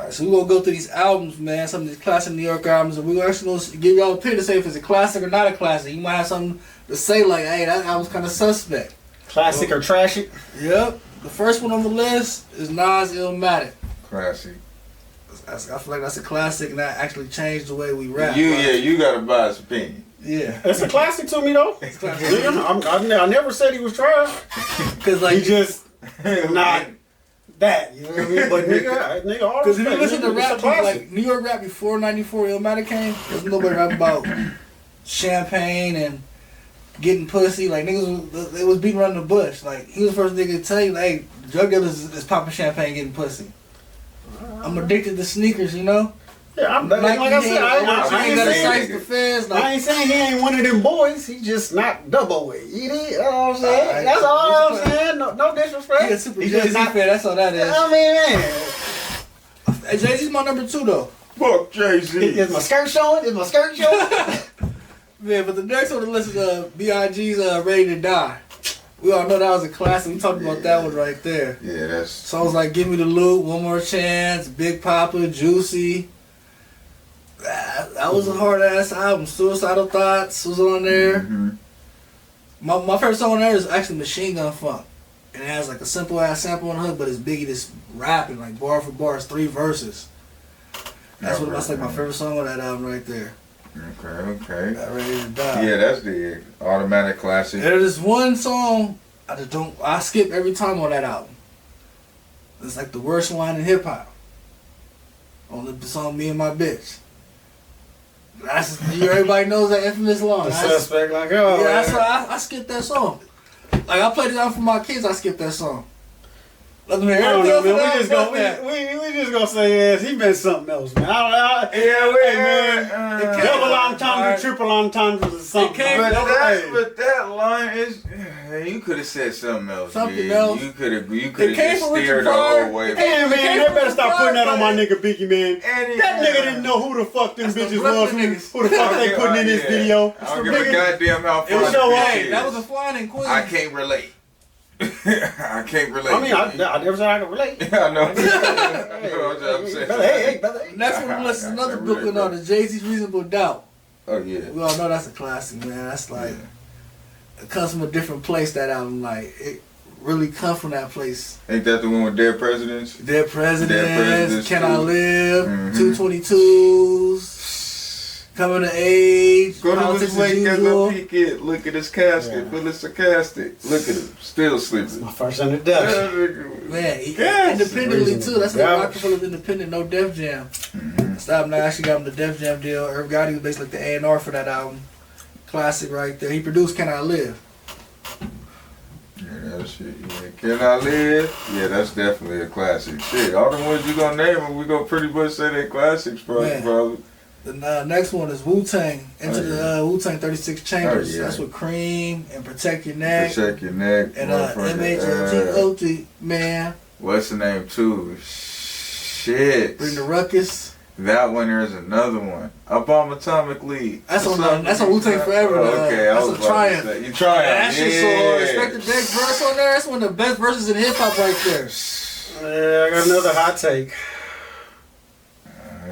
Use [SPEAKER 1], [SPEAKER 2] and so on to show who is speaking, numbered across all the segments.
[SPEAKER 1] Alright, so we're gonna go through these albums, man. Some of these classic New York albums, and we're actually gonna give y'all a opinion to say if it's a classic or not a classic. You might have something to say like, hey, that album's kind of suspect.
[SPEAKER 2] Classic or trashy?
[SPEAKER 1] Yep. The first one on the list is Nas Illmatic.
[SPEAKER 3] Classic.
[SPEAKER 1] I feel like that's a classic, and that actually changed the way we rap.
[SPEAKER 3] You got a biased opinion.
[SPEAKER 1] Yeah.
[SPEAKER 2] It's a classic to me though.
[SPEAKER 1] It's classic.
[SPEAKER 2] I never said he was trash.
[SPEAKER 1] Cause like
[SPEAKER 2] He just not that. You know what I mean? But nigga, all
[SPEAKER 1] because if you
[SPEAKER 2] respect,
[SPEAKER 1] listen to
[SPEAKER 2] nigga,
[SPEAKER 1] rap,
[SPEAKER 2] it's a classic.
[SPEAKER 1] like New York rap before '94 Illmatic came, there's nobody rap about champagne and getting pussy. Like niggas, they was beating around the bush. Like he was the first nigga to tell you, like, hey, drug dealers is popping champagne, getting pussy. I'm addicted to sneakers, you know.
[SPEAKER 2] Yeah, like I said, I ain't saying
[SPEAKER 1] the feds. Like,
[SPEAKER 2] I ain't saying he ain't one of them boys. He just not double way. You know what I'm saying? That's all I'm saying. No disrespect.
[SPEAKER 1] he a super
[SPEAKER 2] He
[SPEAKER 1] Jay-Z
[SPEAKER 2] just
[SPEAKER 1] fan. That's all that is.
[SPEAKER 2] I mean, man.
[SPEAKER 1] Hey, Jay-Z's my number 2 though.
[SPEAKER 3] Fuck Jay-Z.
[SPEAKER 2] Is my skirt showing?
[SPEAKER 1] Man, but the next one on the list is B.I.G.'s Ready to Die. We all know that was a classic. We talked about that one right there.
[SPEAKER 3] Yeah, that's...
[SPEAKER 1] Songs like Give Me the Loot, One More Chance, Big Papa, Juicy. That was a hard-ass album. Suicidal Thoughts was on there.
[SPEAKER 3] Mm-hmm.
[SPEAKER 1] My favorite song on there is actually Machine Gun Funk. And it has like a simple-ass sample on the hook, but it's Biggie just rapping, like bar for bar. It's 3 verses. That's that's like my favorite song on that album right there.
[SPEAKER 3] Okay.
[SPEAKER 1] Got Ready to Die.
[SPEAKER 3] Yeah, that's the automatic classic.
[SPEAKER 1] There's one song I skip every time on that album. It's like the worst line in hip hop. On the song Me and My Bitch. Everybody knows that infamous line.
[SPEAKER 2] The suspect like, oh.
[SPEAKER 1] Yeah, that's why I skipped that song. Like I played it out for my kids, I skipped that song. Let them hear
[SPEAKER 2] I don't know,
[SPEAKER 1] everything
[SPEAKER 2] man.
[SPEAKER 1] else
[SPEAKER 2] We just gonna say yes. He been something else, man. Double entendre, triple entendre was something.
[SPEAKER 3] But that line is, you could have said something else.
[SPEAKER 1] Something else.
[SPEAKER 3] You could have just
[SPEAKER 1] from Richard
[SPEAKER 3] steered the
[SPEAKER 1] Pryor.
[SPEAKER 3] whole way.
[SPEAKER 2] Hey man, they better stop putting that on my nigga Biggie, man.
[SPEAKER 3] And
[SPEAKER 2] That nigga didn't know who the fuck them
[SPEAKER 1] That's the
[SPEAKER 2] bitches
[SPEAKER 1] Brooklyn
[SPEAKER 2] was.
[SPEAKER 1] niggas.
[SPEAKER 2] Who the fuck they putting in this video?
[SPEAKER 3] I don't give a goddamn how
[SPEAKER 2] It was
[SPEAKER 3] far
[SPEAKER 2] your
[SPEAKER 3] the
[SPEAKER 2] way.
[SPEAKER 3] bitch
[SPEAKER 1] That
[SPEAKER 3] is.
[SPEAKER 1] was a flying in Queens.
[SPEAKER 3] I can't relate. I can't relate.
[SPEAKER 2] I mean, I never said I could relate.
[SPEAKER 3] I know.
[SPEAKER 2] I'm saying. Hey, brother.
[SPEAKER 1] Next one on the list is another Brooklyn artist, Jay-Z's Reasonable Doubt.
[SPEAKER 3] Oh yeah.
[SPEAKER 1] We all know that's a classic, man. That's like it comes from a different place. That album, like it really comes from that place.
[SPEAKER 3] Ain't that the one with Dead Presidents?
[SPEAKER 1] Dead Presidents, Can I
[SPEAKER 3] too.
[SPEAKER 1] Live,
[SPEAKER 3] Mhm.
[SPEAKER 1] 222s, Coming to Age,
[SPEAKER 3] Go to
[SPEAKER 1] Politics
[SPEAKER 3] his
[SPEAKER 1] as
[SPEAKER 3] wake as
[SPEAKER 1] Usual.
[SPEAKER 3] a peek it. Look at his casket,
[SPEAKER 2] Yeah.
[SPEAKER 3] full of sarcastic. Look at him, still sleeping.
[SPEAKER 2] My first introduction.
[SPEAKER 1] Man,
[SPEAKER 3] Yes.
[SPEAKER 1] independently too. That's
[SPEAKER 2] Yeah.
[SPEAKER 1] what Rockefeller's independent, no Def Jam. This album I actually got him the Def Jam deal. Irv Gotti was basically like the A&R for that album. Classic right there. He produced Can I Live.
[SPEAKER 3] Yeah, that shit. Yeah. Can I Live? Yeah, that's definitely a classic. Shit, all the ones you gonna name, we gonna pretty much say they're classics,
[SPEAKER 1] Man.
[SPEAKER 3] probably.
[SPEAKER 1] The next one is Wu-Tang. Into the Wu-Tang 36 Chambers.
[SPEAKER 3] Oh, yeah.
[SPEAKER 1] That's with Cream and Protect Your Neck.
[SPEAKER 3] Protect Your Neck.
[SPEAKER 1] And
[SPEAKER 3] motherfucker.
[SPEAKER 1] MHLG, man.
[SPEAKER 3] What's the name too? Shit.
[SPEAKER 1] Bring the Ruckus.
[SPEAKER 3] That one, there's another one. Up on Atomic League.
[SPEAKER 1] That's on Wu-Tang Forever.
[SPEAKER 3] Okay, I
[SPEAKER 1] that's
[SPEAKER 3] was
[SPEAKER 1] a
[SPEAKER 3] about
[SPEAKER 1] Triumph.
[SPEAKER 3] to say. You Triumph.
[SPEAKER 1] That shit
[SPEAKER 3] Yeah.
[SPEAKER 1] Respect the Deck verse on there. That's one of the best verses in hip hop right there.
[SPEAKER 2] Yeah, I got another hot take.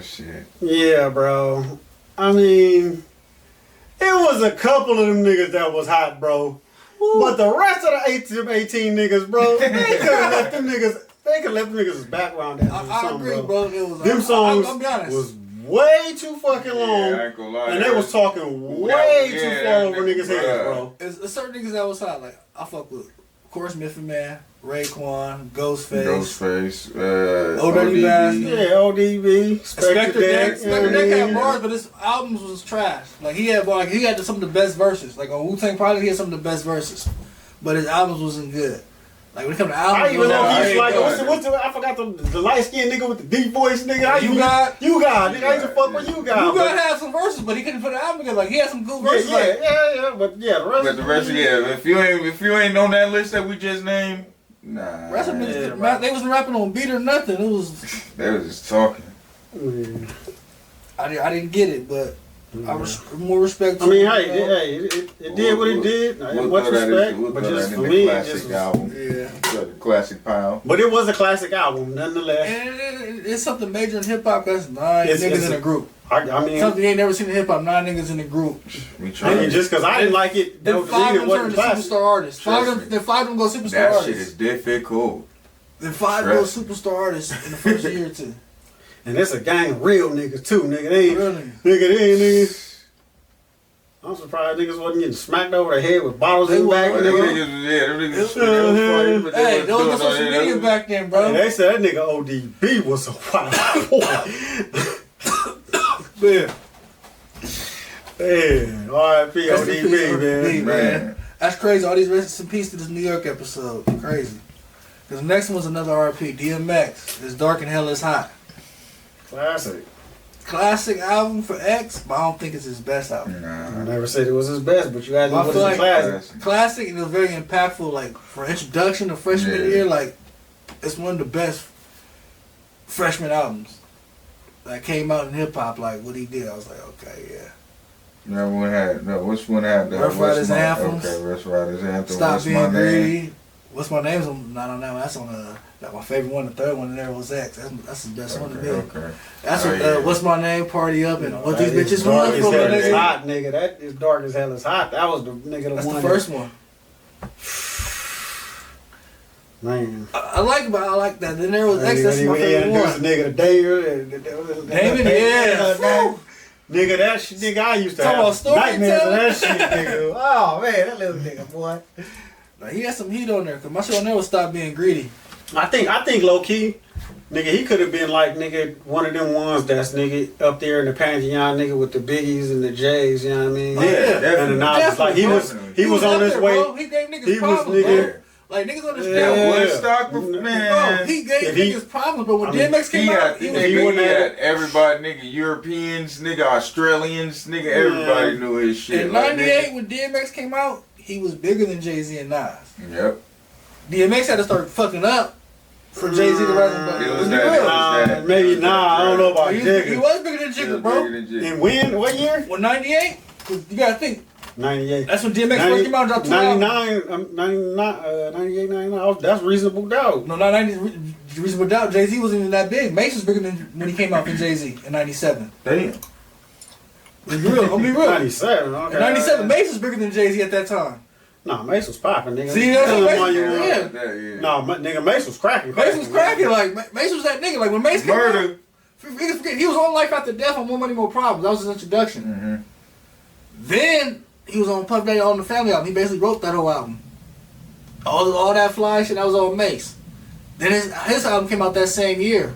[SPEAKER 3] Shit.
[SPEAKER 2] Yeah, bro. I mean, it was a couple of them niggas that was hot, bro. But the rest of the 18 niggas, bro, they could have left them niggas. They could left them niggas as background dancers or
[SPEAKER 1] I
[SPEAKER 2] something,
[SPEAKER 1] agree, bro. It was,
[SPEAKER 2] Them songs
[SPEAKER 1] I'll be honest.
[SPEAKER 2] was way too fucking long,
[SPEAKER 3] I ain't gonna lie.
[SPEAKER 2] and they was talking way too far over niggas' heads, bro.
[SPEAKER 1] It's certain niggas that was hot. Like I fuck with, of course, Method Man, Raekwon, Ghostface.
[SPEAKER 3] Ghostface.
[SPEAKER 1] Old Dirty Bastard.
[SPEAKER 2] Yeah, ODB, Spectre Deck.
[SPEAKER 1] Spectre Deck had bars, but his albums was trash. Like he had bars, he had some of the best verses. Like on Wu-Tang Project, he had some of the best verses, but his albums wasn't good. Like when it come to albums,
[SPEAKER 2] I even know
[SPEAKER 1] it
[SPEAKER 2] he's
[SPEAKER 1] was
[SPEAKER 2] like,
[SPEAKER 1] good.
[SPEAKER 2] what's the, I forgot the light skinned nigga with the deep voice, nigga.
[SPEAKER 1] You got,
[SPEAKER 2] nigga. I used to fuck with you got.
[SPEAKER 1] You gotta have some verses, but he couldn't put an album together. Like he had some good verses.
[SPEAKER 2] Yeah,
[SPEAKER 1] like,
[SPEAKER 2] but yeah,
[SPEAKER 3] But the rest of if you ain't on that list that we just named, nah.
[SPEAKER 1] rest of them niggas, they wasn't rapping on beat or nothing. It was
[SPEAKER 3] They was just talking.
[SPEAKER 2] Mm.
[SPEAKER 1] I didn't get it, but More respect.
[SPEAKER 2] I mean, hey, it did what it did. Much respect, but just for me, it just was,
[SPEAKER 3] album.
[SPEAKER 1] Yeah.
[SPEAKER 3] The classic pound.
[SPEAKER 2] But it was a classic album, nonetheless.
[SPEAKER 1] And it's something major in hip hop. That's 9 niggas in a group.
[SPEAKER 2] I mean,
[SPEAKER 1] something you ain't never seen in hip hop. 9 niggas in a group.
[SPEAKER 2] I mean, just because I didn't like it,
[SPEAKER 1] then 5 of them turn to superstar artists. 5 of them go superstar
[SPEAKER 3] that
[SPEAKER 1] artists.
[SPEAKER 3] That shit is difficult.
[SPEAKER 1] Then 5 go superstar artists in the first year or two.
[SPEAKER 2] And it's a gang of real niggas too, nigga. They ain't,
[SPEAKER 1] really?
[SPEAKER 2] They ain't niggas. I'm surprised niggas wasn't getting smacked over the head with bottles in the back.
[SPEAKER 3] Them niggas funny, but
[SPEAKER 1] hey, there was no social media back then, bro.
[SPEAKER 2] And they said that nigga ODB was a wild boy. Man. Man, R.I.P. ODB,
[SPEAKER 1] man. That's crazy. All these rest in peace to this New York episode. Crazy. Because the next one's another R.I.P. DMX. It's Dark and Hell is Hot. Classic album for X, but I don't think it's his best album.
[SPEAKER 2] Nah. I never said it was his best, but you guys know what's classic.
[SPEAKER 1] Classic, and it was very impactful. Like for introduction to freshman year, like it's one of the best freshman albums that came out in hip hop. Like what he did, I was like, okay, yeah.
[SPEAKER 3] That one had which one had that?
[SPEAKER 1] Rough Riders Anthems.
[SPEAKER 3] Okay, Rough Riders Anthems.
[SPEAKER 1] Stop
[SPEAKER 3] What's
[SPEAKER 1] Being
[SPEAKER 3] My
[SPEAKER 1] Greedy.
[SPEAKER 3] Name?
[SPEAKER 1] What's My Name's not on that one. That's on like my favorite one. The third one in there was X. That's the best one to me.
[SPEAKER 3] Okay.
[SPEAKER 1] That's what. What's My Name? Party Up and what these bitches
[SPEAKER 2] want from
[SPEAKER 1] nigga.
[SPEAKER 2] It's hot, nigga. That is Dark as Hell is Hot. That was the nigga.
[SPEAKER 1] That's the first one.
[SPEAKER 2] Man,
[SPEAKER 1] I like that. Then there was X. That's my favorite one.
[SPEAKER 2] Nigga, the David,
[SPEAKER 1] yeah.
[SPEAKER 2] Nigga, that shit, nigga, I used to have nightmares of that shit, nigga. Oh man, that little nigga, boy.
[SPEAKER 1] Like, he had some heat on there, cause my shit on there was Stop Being Greedy.
[SPEAKER 2] I think low key, nigga, he could have been like nigga one of them ones that's nigga up there in the Pantheon, nigga with the Biggies and the J's, you know what I mean?
[SPEAKER 1] Yeah,
[SPEAKER 2] and the Nas, like he was on his way.
[SPEAKER 1] Bro. He gave niggas problems, bro. Like niggas understand.
[SPEAKER 3] Yeah, Woodstock, man.
[SPEAKER 1] Bro, he gave niggas problems, but when DMX came out, he
[SPEAKER 3] had everybody, nigga, Europeans, nigga, Australians, nigga, everybody knew his shit.
[SPEAKER 1] In '98, when DMX came out, he was bigger than Jay-Z and Nas.
[SPEAKER 3] Yep.
[SPEAKER 1] DMX had to start fucking up for Jay-Z to rise above.
[SPEAKER 2] Maybe I don't know about Jigga.
[SPEAKER 1] He was bigger than Jigga, bro.
[SPEAKER 2] And when? What year?
[SPEAKER 1] Well, '98. You gotta think.
[SPEAKER 2] 98.
[SPEAKER 1] That's when DMX first came out and dropped
[SPEAKER 2] 98, 99. That's Reasonable Doubt.
[SPEAKER 1] No, not 90. Reasonable Doubt. Jay-Z wasn't even that big. Mace was bigger than when he came out than Jay-Z in '97.
[SPEAKER 3] Damn.
[SPEAKER 1] Be real. I'm be real.
[SPEAKER 2] 97. Okay.
[SPEAKER 1] In '97, Mace was bigger than Jay-Z at that time.
[SPEAKER 2] Nah, Mace was popping, nigga.
[SPEAKER 1] See, that's what Mace was.
[SPEAKER 2] Nah, nigga, Mace was cracking.
[SPEAKER 1] Mace was cracking. Like Mace was that nigga. Like when Mace came out, forget he was on Life After Death on More Money, More Problems. That was his introduction.
[SPEAKER 3] Mm-hmm.
[SPEAKER 1] Then he was on Puff Daddy on the Family album. He basically wrote that whole album. All that fly shit, that was all Mace. Then his album came out that same year,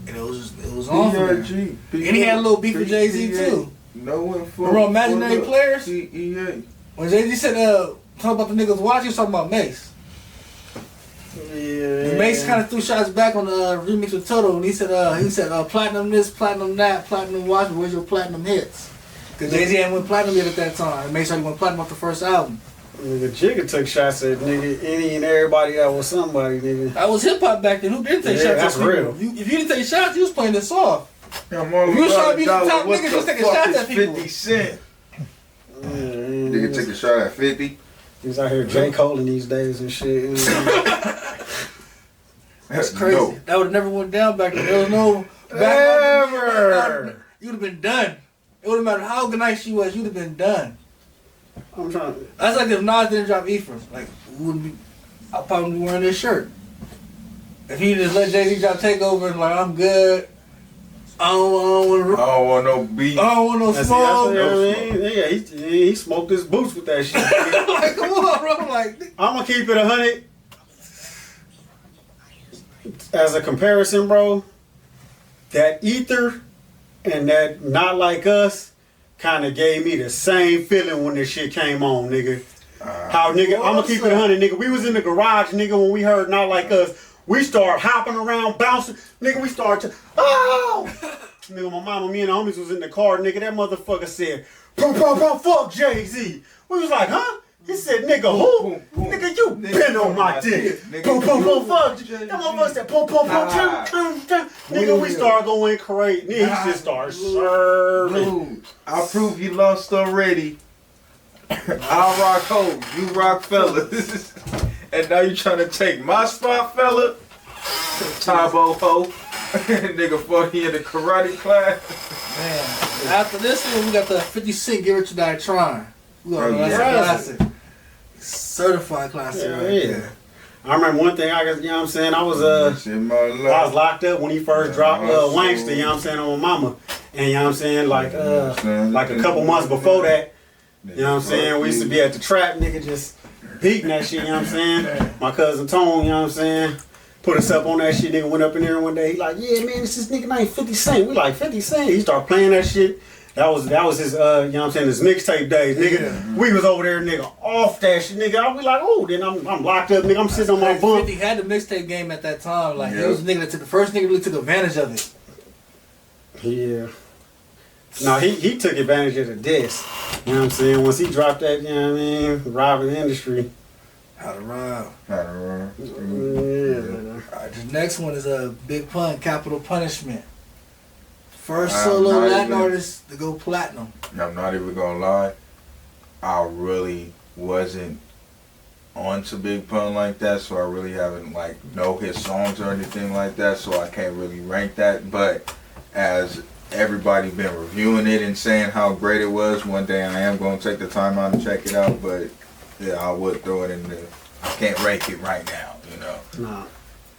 [SPEAKER 1] and it was on for him. And he had a little beef with Jay-Z too. Remember Imaginary Players? When Jay-Z said talk about the niggas watching, he was talking about Mace.
[SPEAKER 2] Yeah.
[SPEAKER 1] Mace kind of threw shots back on the remix with Toto, and he said platinum this, platinum that, platinum watch, but where's your platinum hits? Because Jay-Z hadn't went platinum yet at that time. And Mace already went platinum off the first album.
[SPEAKER 2] Nigga, Jigga took shots at nigga any and everybody that was somebody, nigga.
[SPEAKER 1] That was hip hop back then. Who didn't take shots
[SPEAKER 2] that's
[SPEAKER 1] at people?
[SPEAKER 2] real.
[SPEAKER 1] If you didn't take shots, you was playing this soft.
[SPEAKER 3] Yeah, I'm all
[SPEAKER 1] if you was trying to be the
[SPEAKER 3] about
[SPEAKER 1] top
[SPEAKER 3] what
[SPEAKER 1] nigga,
[SPEAKER 3] the
[SPEAKER 1] just taking
[SPEAKER 3] fuck
[SPEAKER 1] shots
[SPEAKER 3] is
[SPEAKER 1] at people.
[SPEAKER 3] 50 Cent. Nigga
[SPEAKER 2] Nigga
[SPEAKER 3] took a shot at 50.
[SPEAKER 2] He's out here J. Cole in these days and shit.
[SPEAKER 1] That's crazy.
[SPEAKER 3] Dope.
[SPEAKER 1] That would have never went down back then. There was no
[SPEAKER 2] Ever.
[SPEAKER 1] You'd have been done. It wouldn't matter how good nice she was. You'd have been done.
[SPEAKER 2] I'm trying to.
[SPEAKER 1] That's like if Nas didn't drop Ephraim. Like, I'd probably be wearing this shirt. If he just let Jay-Z drop Takeover and like, I'm good. I don't
[SPEAKER 3] want no beat.
[SPEAKER 1] I don't want no smoke.
[SPEAKER 2] Yeah, he smoked his boots with that shit.
[SPEAKER 1] Like, come on, bro. Like,
[SPEAKER 2] I'm gonna keep it 100. As a comparison, bro, that Ether and that Not Like Us kind of gave me the same feeling when this shit came on, nigga. How, nigga, I'm gonna keep it 100, nigga. We was in the garage, nigga, when we heard Not Like Us. We start hopping around, bouncing. Nigga, we start to, oh! Nigga, my mama, me and the homies was in the car, nigga. That motherfucker said, fuck Jay-Z. We was like, huh? He said, nigga, who? Nigga, you been on my dick. Fuck. That motherfucker said, Nigga, we start going crazy. Nigga, he just started serving.
[SPEAKER 3] Blue, I prove you lost already. I'll rock hoes, you rock fellas. And now you trying to take my spot, fella? Tybo ho. Nigga fuck you in the karate class.
[SPEAKER 1] Man, after this one, we got the 50 Cent Get Rich or Die Trying. That's a classic. Certified classic
[SPEAKER 2] Yeah,
[SPEAKER 1] right
[SPEAKER 2] yeah.
[SPEAKER 1] there.
[SPEAKER 2] I remember one thing, you know what I'm saying? I was locked up when he first dropped Wankster, you know what I'm saying, on my mama. And you know what I'm saying, like a couple months before that, you know what I'm saying, we used to be at the trap, nigga, just beating that shit, you know what I'm saying? My cousin Tone, you know what I'm saying, put us up on that shit, nigga went up in there one day, he like, yeah, man, it's this nigga named 50 Cent. We like, 50 Cent? He started playing that shit. That was his, you know what I'm saying, his mixtape days, nigga. Yeah. We was over there, nigga, off that shit, nigga. I be like, oh, then I'm locked up, nigga. I'm sitting on my bunk.
[SPEAKER 1] 50 had the mixtape game at that time. Like, he was the nigga that took the first nigga really took advantage of it.
[SPEAKER 2] Yeah. No, he took advantage of the disc. You know what I'm saying? Once he dropped that, you know what I mean, robbing the industry.
[SPEAKER 1] How to rob.
[SPEAKER 2] Yeah.
[SPEAKER 1] Alright, the next one is a Big Pun, Capital Punishment. First solo Latin artist to go platinum.
[SPEAKER 3] I'm not even gonna lie. I really wasn't onto Big Pun like that, so I really haven't know his songs or anything like that, so I can't really rank that. But as everybody been reviewing it and saying how great it was, one day I am gonna take the time out and check it out. But yeah, I would throw it in there. I can't rank it right now, you know.
[SPEAKER 2] Nah.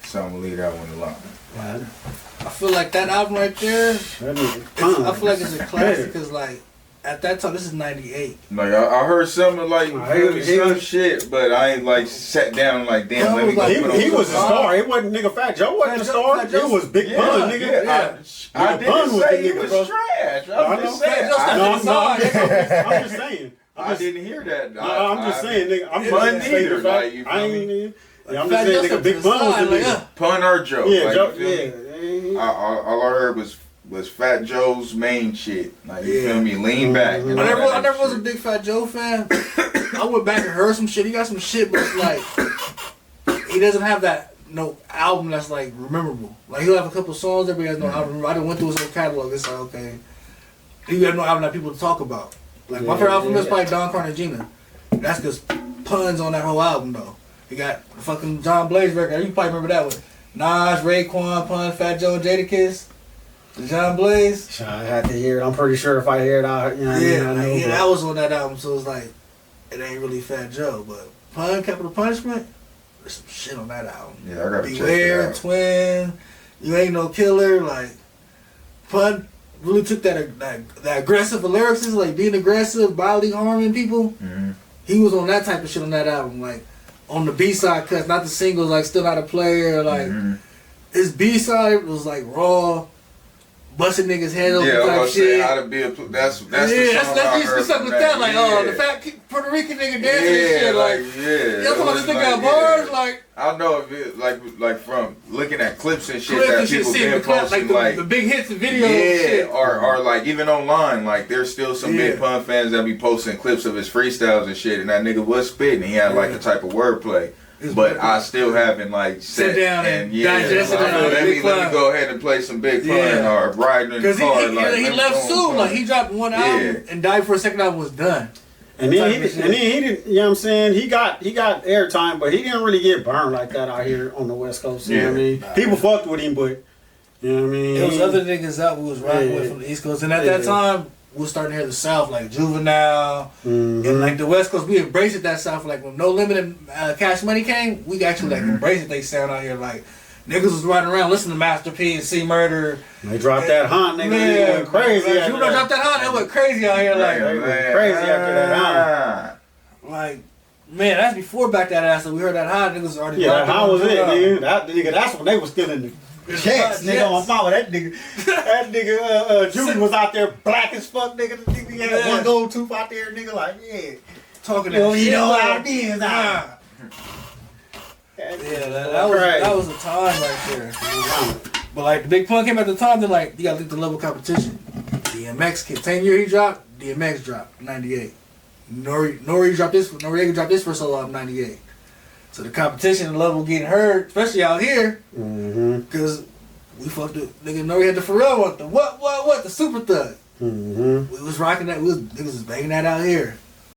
[SPEAKER 3] So I'm gonna leave that one alone.
[SPEAKER 2] Yeah.
[SPEAKER 1] I feel like that album right there, I feel like it's a classic because at that time, this is 98.
[SPEAKER 3] Like I heard some of some shit, but I ain't sat down damn. Let me go.
[SPEAKER 2] He was a star. It wasn't nigga Fat Joe wasn't a star. It was Big Pun, nigga.
[SPEAKER 3] Yeah. I didn't say he was trash. I'm
[SPEAKER 2] just saying.
[SPEAKER 3] I didn't hear that.
[SPEAKER 2] I'm just saying, nigga. I'm
[SPEAKER 3] Pun
[SPEAKER 2] just saying
[SPEAKER 3] neither.
[SPEAKER 2] I ain't. I'm just saying, nigga. Big Pun was the nigga.
[SPEAKER 3] Pun or Joe.
[SPEAKER 2] Yeah, Joe. Yeah.
[SPEAKER 3] All I heard was Fat Joe's main shit. You feel me? Lean back.
[SPEAKER 1] I never was a big Fat Joe fan. I went back and heard some shit. He got some shit, but he doesn't have that album that's memorable. He'll have a couple songs that he has no album. I done went through his whole catalog. It's okay. He have no album that people talk about. My favorite album is probably Don Cartagena. That's because Pun's on that whole album though. He got the fucking John Blaze record. You probably remember that one. Nas, Raekwon, Pun, Fat Joe, Jadakiss. The John Blaze.
[SPEAKER 2] I had to hear it. I'm pretty sure if I hear it, I know.
[SPEAKER 1] That was on that album, so it's it ain't really Fat Joe, but Pun, Capital Punishment, there's some shit on that album.
[SPEAKER 3] Yeah, I gotta
[SPEAKER 1] Beware,
[SPEAKER 3] check it out.
[SPEAKER 1] Twin, You Ain't No Killer, Pun really took that aggressive lyrics, being aggressive, bodily harming people.
[SPEAKER 3] Mm-hmm.
[SPEAKER 1] He was on that type of shit on that album, on the B-side cuts, not the singles, Still Not a Player, his B-side was raw, busting niggas head open type shit.
[SPEAKER 3] How to be that's the song
[SPEAKER 1] that's
[SPEAKER 3] I
[SPEAKER 1] something with that. The fat Puerto Rican nigga dancing and shit. Y'all talking about this nigga got bars,
[SPEAKER 3] I know if it from looking at clips and shit
[SPEAKER 1] clips
[SPEAKER 3] that
[SPEAKER 1] and
[SPEAKER 3] people
[SPEAKER 1] shit,
[SPEAKER 3] been posting
[SPEAKER 1] the big hits and videos. And shit.
[SPEAKER 3] or even online, there's still some Big Pun fans that be posting clips of his freestyles and shit, and that nigga was spitting. He had the type of wordplay. But I still haven't
[SPEAKER 1] sit down and digest it.
[SPEAKER 3] Let me go ahead and play some Big Pun or riding in the car.
[SPEAKER 1] He left soon. He dropped one album and died for a second album was done.
[SPEAKER 2] And then he didn't, you know what I'm saying? He got airtime, but he didn't really get burned like that out here on the West Coast. You know what I mean? People fucked with him, but you know what I mean?
[SPEAKER 1] There was other niggas out who was rocking with from the East Coast, and at that time we were starting to hear the South, Juvenile, and the West Coast. We embraced that South, when No Limit and Cash Money came. We actually embraced they sound out here. Niggas was riding around listening to Master P and C Murder.
[SPEAKER 2] They dropped that hunt, nigga. They went crazy.
[SPEAKER 1] You dropped that hunt. They went crazy out here.
[SPEAKER 2] They went crazy after that hunt.
[SPEAKER 1] Man, that's before Back That Ass. So we heard that hunt. Niggas already.
[SPEAKER 2] Yeah, how was it, nigga? That's when they was still in the checks, nigga. On fire with that nigga. Judy was out there black as fuck, nigga. The nigga had one gold tooth out there, nigga.
[SPEAKER 1] Talking that shit.
[SPEAKER 2] Ideas out.
[SPEAKER 1] That was a time right there. But the Big Pun came at the time, then you gotta look at the level of competition. DMX kid, 10 year he dropped, DMX dropped, 98. Noriega dropped this first solo album, 98. So the competition and level getting heard, especially out here, because we fucked it. Nigga, know we had the Pharrell one. The what? The Super Thug.
[SPEAKER 2] Mm-hmm.
[SPEAKER 1] We was rocking that. Niggas was banging that out here.